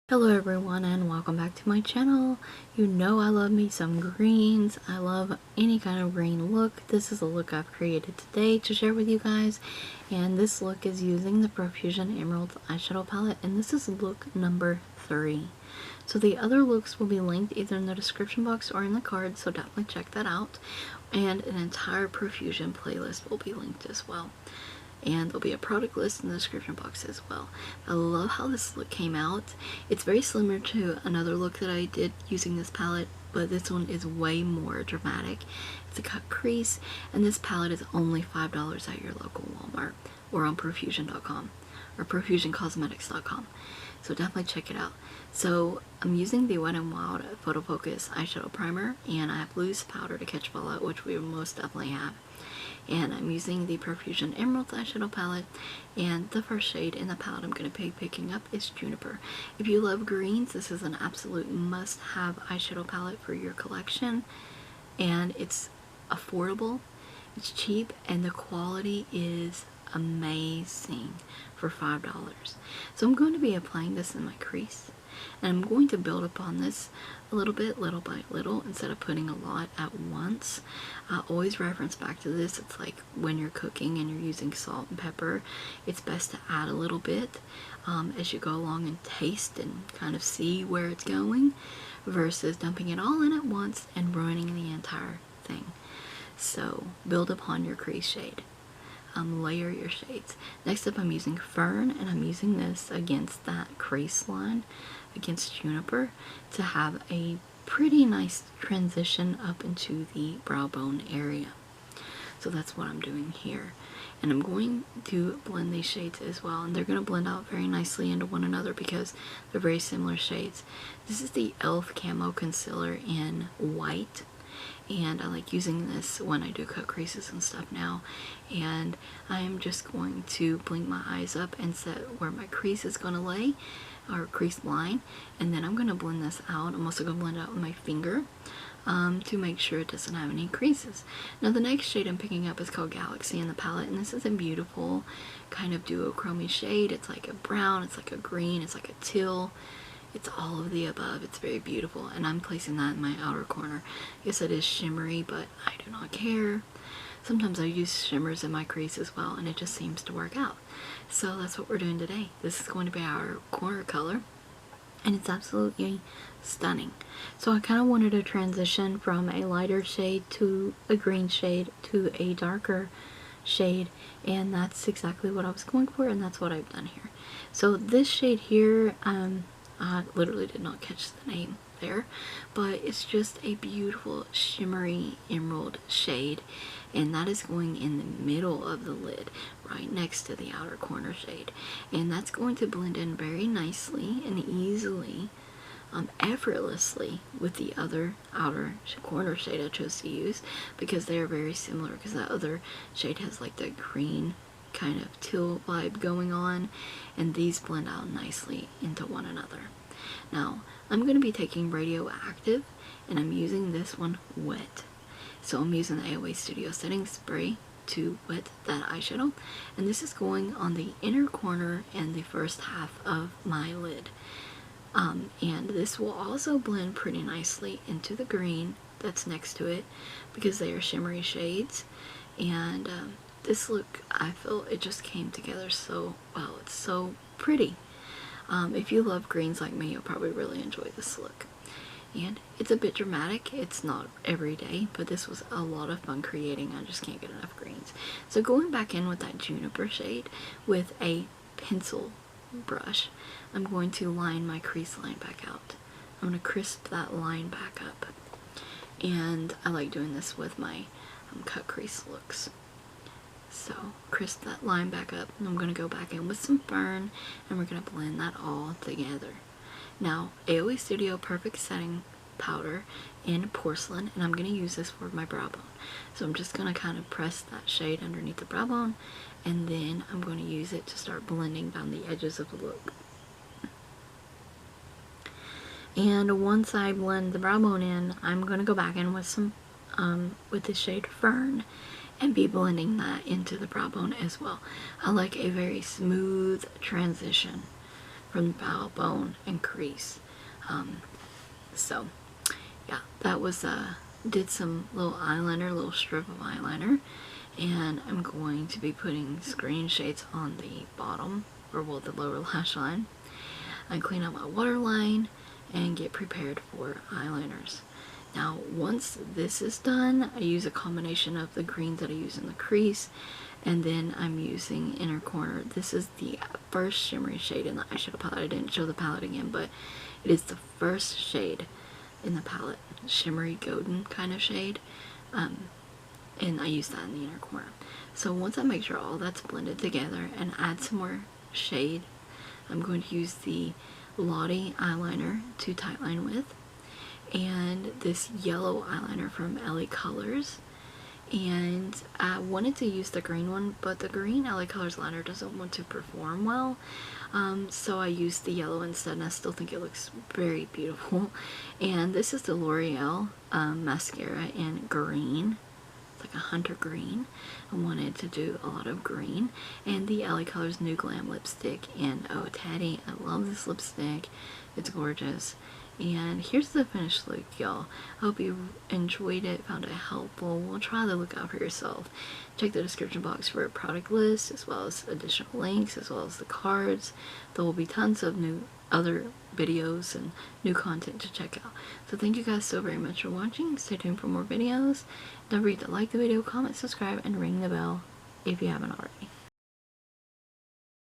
Hello everyone and welcome back to my channel. You know I love me some greens. I love any kind of green look. This is a look I've created today to share with you guys, and this look is using the Profusion Emerald eyeshadow palette, and this is look number 3. So the other looks will be linked either in the description box or in the card, so definitely check that out. And an entire Profusion playlist will be linked as well. And there'll be a product list in the description box as well. I love how this look came out. It's very similar to another look that I did using this palette, but this one is way more dramatic. It's a cut crease, and this palette is only $5 at your local Walmart or on Profusion.com or ProfusionCosmetics.com. So definitely check it out. So I'm using the WetnWild Photo Focus eyeshadow primer, and I have loose powder to catch fallout, which we most definitely have. And I'm using the Profusion Emerald eyeshadow palette, and the first shade in the palette I'm going to be picking up is Juniper. If you love greens, this is an absolute must-have eyeshadow palette for your collection, and it's affordable, it's cheap, and the quality is amazing for $5. So I'm going to be applying this in my crease, and I'm going to build upon this a little bit, little by little, instead of putting a lot at once. I always reference back to this. It's like when you're cooking and you're using salt and pepper, it's best to add a little bit as you go along and taste and kind of see where it's going, versus dumping it all in at once and ruining the entire thing. So build upon your crease shade. Layer your shades. Next up I'm using Fern, and I'm using this against that crease line, against Juniper, to have a pretty nice transition up into the brow bone area. So that's what I'm doing here. And I'm going to blend these shades as well, and they're going to blend out very nicely into one another because they're very similar shades. This is the e.l.f. Camo Concealer in white, and I like using this when I do cut creases and stuff now. And I'm just going to blink my eyes up and set where my crease is going to lay, or crease line, and then I'm going to blend this out. I'm also going to blend it out with my finger to make sure it doesn't have any creases. Now the next shade I'm picking up is called Galaxy in the palette, and this is a beautiful kind of duochrome shade. It's like a brown, it's like a green, it's like a teal. It's all of the above. It's very beautiful, and I'm placing that in my outer corner. Yes, it is shimmery, but I do not care. Sometimes I use shimmers in my crease as well, and it just seems to work out. So that's what we're doing today. This is going to be our corner color, and it's absolutely stunning. So I kind of wanted to transition from a lighter shade to a green shade to a darker shade, and that's exactly what I was going for, and that's what I've done here. So this shade here, I literally did not catch the name there, but it's just a beautiful shimmery emerald shade, and that is going in the middle of the lid right next to the outer corner shade, and that's going to blend in very nicely and easily, effortlessly with the other outer corner shade I chose to use, because they are very similar, because that other shade has like that green kind of teal vibe going on, and these blend out nicely into one another. Now I'm going to be taking Radioactive, and I'm using this one wet. So I'm using the AOA Studio Setting Spray to wet that eyeshadow, and this is going on the inner corner and the first half of my lid. And this will also blend pretty nicely into the green that's next to it, because they are shimmery shades. And this look, I feel it just came together so well. It's so pretty. If you love greens like me, you'll probably really enjoy this look. And it's a bit dramatic. It's not every day, but this was a lot of fun creating. I just can't get enough greens. So going back in with that Juniper shade with a pencil brush, I'm going to line my crease line back out. I'm going to crisp that line back up. And I like doing this with my cut crease looks. So crisp that line back up, and I'm going to go back in with some Fern, and we're going to blend that all together. Now AOA Studio Perfect Setting Powder in Porcelain, and I'm going to use this for my brow bone. So I'm just going to kind of press that shade underneath the brow bone, and then I'm going to use it to start blending down the edges of the look. And once I blend the brow bone in, I'm going to go back in with some with the shade Fern, and be blending that into the brow bone as well. I like a very smooth transition from the brow bone and crease. So yeah, that was did some little eyeliner, little strip of eyeliner, and I'm going to be putting screen shades on the bottom, or well, the lower lash line, and clean out my waterline and get prepared for eyeliners. Now once this is done, I use a combination of the greens that I use in the crease, and then I'm using inner corner. This is the first shimmery shade in the eyeshadow palette. I didn't show the palette again, but it is the first shade in the palette, shimmery golden kind of shade, and I use that in the inner corner. So once I make sure all that's blended together and add some more shade, I'm going to use the Lottie eyeliner to tightline with, and this yellow eyeliner from LaColors. And I wanted to use the green one, but the green LaColors liner doesn't want to perform well, so I used the yellow instead, and I still think it looks very beautiful. And this is the Loreal mascara in green. It's like a hunter green. I wanted to do a lot of green. And the LaColors Nude Glam lipstick, and oh Teddy, I love this lipstick. It's gorgeous. And here's the finished look, y'all. I hope you enjoyed it, found it helpful. Well, try the look out for yourself. Check the description box for a product list, as well as additional links, as well as the cards. There will be tons of new other videos and new content to check out. So thank you guys so very much for watching. Stay tuned for more videos. Don't forget to like the video, comment, subscribe, and ring the bell if you haven't already.